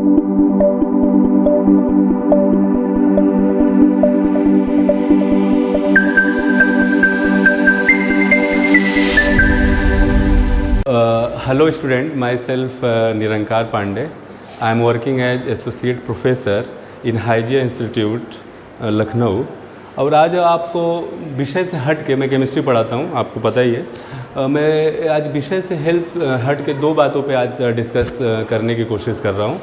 Hello student, myself Nirankar Pandey. I am working as associate professor in Hygiene Institute, Lucknow. और आज आपको विषय से हट के, मैं केमिस्ट्री पढ़ाता हूँ, आपको पता ही है। मैं आज विषय से हट के दो बातों पे आज डिस्कस करने की कोशिश कर रहा हूँ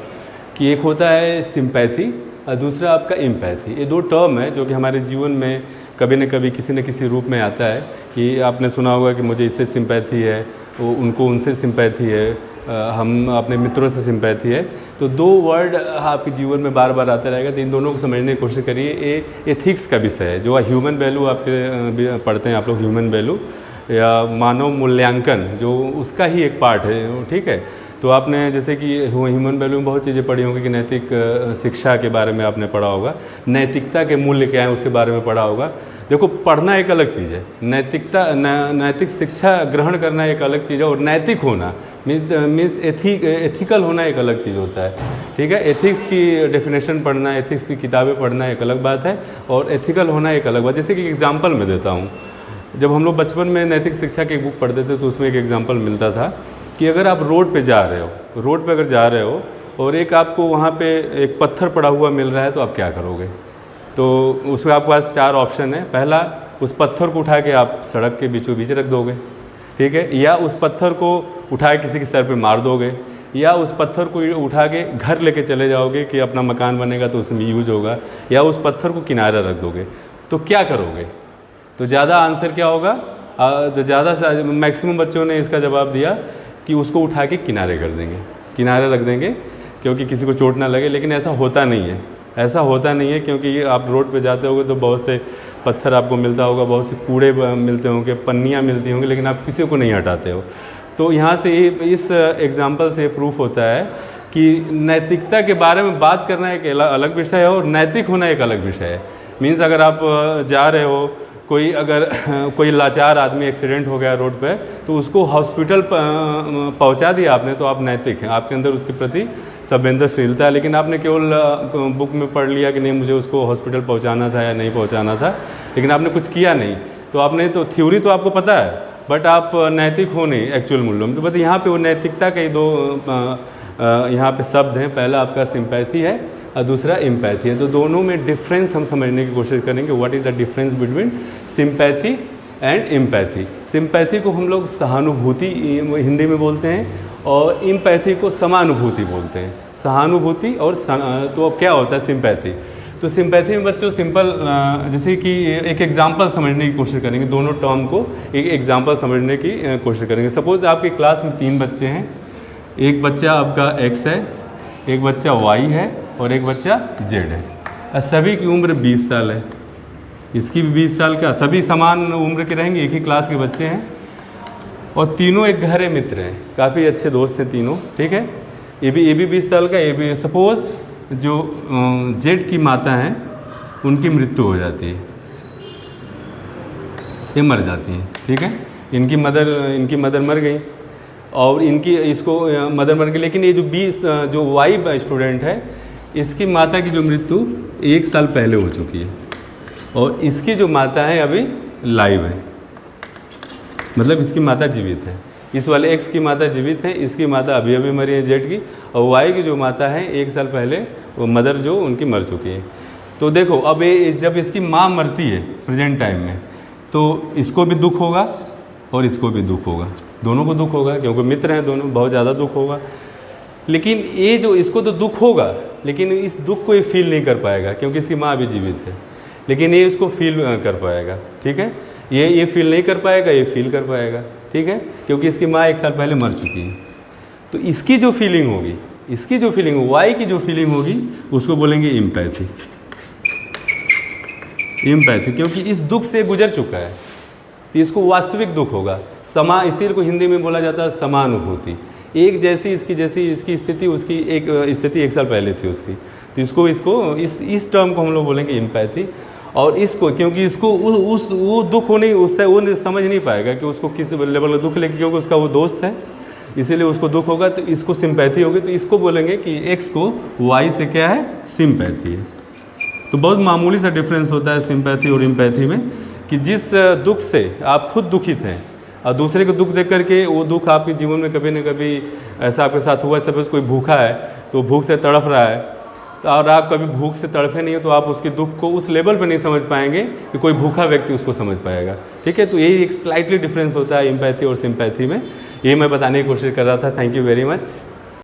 कि एक होता है सिंपैथी और दूसरा आपका एम्पैथी। ये दो टर्म है जो कि हमारे जीवन में कभी न कभी किसी न किसी रूप में आता है कि आपने सुना होगा कि मुझे इससे सिंपैथी है, वो उनको उनसे सिंपैथी है, हम अपने मित्रों से सिंपैथी है। तो दो वर्ड आपके जीवन में बार बार आता रहेगा, तो इन दोनों को समझने की कोशिश करिए। ये एथिक्स का विषय है, जो ह्यूमन वैल्यू आपके पढ़ते हैं आप लोग, ह्यूमन वैल्यू या मानव मूल्यांकन, जो उसका ही एक पार्ट है, ठीक है। तो आपने जैसे कि ह्यूमन वैल्यू में बहुत चीज़ें पढ़ी होंगी कि नैतिक शिक्षा के बारे में आपने पढ़ा होगा, नैतिकता के मूल्य क्या है उसके बारे में पढ़ा होगा। देखो, पढ़ना एक अलग चीज़ है, नैतिक शिक्षा ग्रहण करना एक अलग चीज़ है, और नैतिक होना मीन्स एथिकल होना एक अलग चीज़ होता है, ठीक है। एथिक्स की डेफिनेशन पढ़ना, एथिक्स की किताबें पढ़ना एक अलग बात है, और एथिकल होना एक अलग बात। जैसे कि एग्जाम्पल मैं देता हूँ, जब हम लोग बचपन में नैतिक शिक्षा की एक बुक पढ़ते थे तो उसमें एक एग्जाम्पल मिलता था कि अगर आप रोड पे जा रहे हो, रोड पे अगर जा रहे हो और एक आपको वहाँ पे एक पत्थर पड़ा हुआ मिल रहा है, तो आप क्या करोगे। तो उसमें आपके पास चार ऑप्शन है। पहला, उस पत्थर को उठा के आप सड़क के बीचों बीच रख दोगे, ठीक है, या उस पत्थर को उठा के किसी के सर पे मार दोगे, या उस पत्थर को उठा के घर लेके चले जाओगे कि अपना मकान बनेगा तो उसमें यूज होगा, या उस पत्थर को किनारे रख दोगे। तो क्या करोगे। तो ज़्यादा आंसर क्या होगा, तो ज़्यादा मैक्सिमम बच्चों ने इसका जवाब दिया कि उसको उठा के किनारे कर देंगे, किनारे रख देंगे, क्योंकि किसी को चोट ना लगे। लेकिन ऐसा होता नहीं है, ऐसा होता नहीं है, क्योंकि आप रोड पे जाते होगे तो बहुत से पत्थर आपको मिलता होगा, बहुत से कूड़े मिलते होंगे, पन्नियाँ मिलती होंगी, लेकिन आप किसी को नहीं हटाते हो। तो यहाँ से इस एग्जाम्पल से प्रूफ होता है कि नैतिकता के बारे में बात करना एक अलग विषय है और नैतिक होना एक अलग विषय है। मीन्स अगर आप जा रहे हो, कोई लाचार आदमी एक्सीडेंट हो गया रोड पे, तो उसको हॉस्पिटल पहुंचा दिया आपने, तो आप नैतिक हैं, आपके अंदर उसके प्रति संवेदनशीलता है। लेकिन आपने केवल बुक में पढ़ लिया कि नहीं मुझे उसको हॉस्पिटल पहुंचाना था या नहीं पहुंचाना था, लेकिन आपने कुछ किया नहीं। तो आपने तो थ्योरी तो आपको पता है, बट आप नैतिक हो नहीं एक्चुअल मूल्यों में। तो बस यहाँ पे वो नैतिकता के दो यहाँ पे शब्द हैं। पहला आपका सिंपैथी है और दूसरा एम्पैथी है। तो दोनों में डिफरेंस हम समझने की कोशिश करेंगे। What is the difference between sympathy and empathy. Sympathy को हम लोग सहानुभूति हिंदी में बोलते हैं, और एम्पैथी को समानुभूति बोलते हैं। सहानुभूति और तो अब क्या होता है सिंपैथी। तो सिंपैथी में बच्चों सिंपल, जैसे कि एक एग्जांपल समझने की कोशिश करेंगे, दोनों टर्म को एक एग्जांपल समझने की कोशिश करेंगे। सपोज आपकी क्लास में 3 बच्चे हैं, एक बच्चा आपका x है, एक बच्चा y है और एक बच्चा z है, और सभी की उम्र 20 साल है, इसकी भी 20 साल का, सभी समान उम्र के रहेंगे, एक ही क्लास के बच्चे हैं, और तीनों एक गहरे मित्र हैं, काफ़ी अच्छे दोस्त हैं तीनों, ठीक है। ये भी 20 साल का, ये भी। सपोज़ जो जेड की माता हैं उनकी मृत्यु हो जाती है, ये मर जाती हैं, ठीक है। इनकी मदर मर गई और इसको मदर मर गई। लेकिन ये जो वाई स्टूडेंट है, इसकी माता की जो मृत्यु 1 साल पहले हो चुकी है, और इसकी जो माता है अभी लाइव है, मतलब इसकी माता जीवित है। इस वाले एक्स की माता जीवित है, इसकी माता अभी अभी मरी है जेड की, और वाई की जो माता है 1 साल पहले वो मदर जो उनकी मर चुकी है। तो देखो, अब जब इसकी माँ मरती है प्रेजेंट टाइम में, तो इसको भी दुख होगा और इसको भी दुख होगा, दोनों को दुख होगा, क्योंकि मित्र हैं दोनों, बहुत ज़्यादा दुख होगा। लेकिन ये जो इसको तो दुख होगा, लेकिन इस दुख को ये फील नहीं कर पाएगा, क्योंकि इसकी माँ अभी जीवित है, लेकिन ये इसको फील कर पाएगा, ठीक है। ये फील नहीं कर पाएगा, ये फील कर पाएगा, ठीक है, क्योंकि इसकी माँ 1 साल पहले मर चुकी है। तो इसकी जो फीलिंग होगी, वाई की जो फीलिंग होगी, उसको बोलेंगे एम्पैथी, क्योंकि इस दुख से गुजर चुका है, तो इसको वास्तविक दुख होगा। इसी को हिंदी में बोला जाता है समानुभूति। एक जैसी इसकी स्थिति, उसकी एक स्थिति 1 साल पहले थी उसकी, तो इस टर्म को हम लोग बोलेंगे एम्पैथी। और इसको, क्योंकि इसको वो दुख होने, उससे वो समझ नहीं पाएगा कि उसको किस लेवल का दुख लगे, क्योंकि उसका वो दोस्त है इसीलिए उसको दुख होगा, तो इसको सिंपैथी होगी, तो इसको बोलेंगे कि एक्स को वाई से क्या है, सिंपैथी है। तो बहुत मामूली सा डिफरेंस होता है सिंपैथी और एम्पैथी में, कि जिस दुख से आप खुद दुखित हैं और दूसरे को दुख देख करके वो दुख आपके जीवन में कभी न कभी ऐसा आपके साथ हुआ, सपोज कोई भूखा है तो भूख से तड़प रहा है, तो और आप कभी भूख से तड़पे नहीं हो तो आप उसके दुख को उस लेवल पर नहीं समझ पाएंगे कि कोई भूखा व्यक्ति उसको समझ पाएगा। ठीक है, तो यही एक स्लाइटली डिफरेंस होता है एम्पैथी और सिंपैथी में। ये मैं बताने की कोशिश कर रहा था। Thank you very much.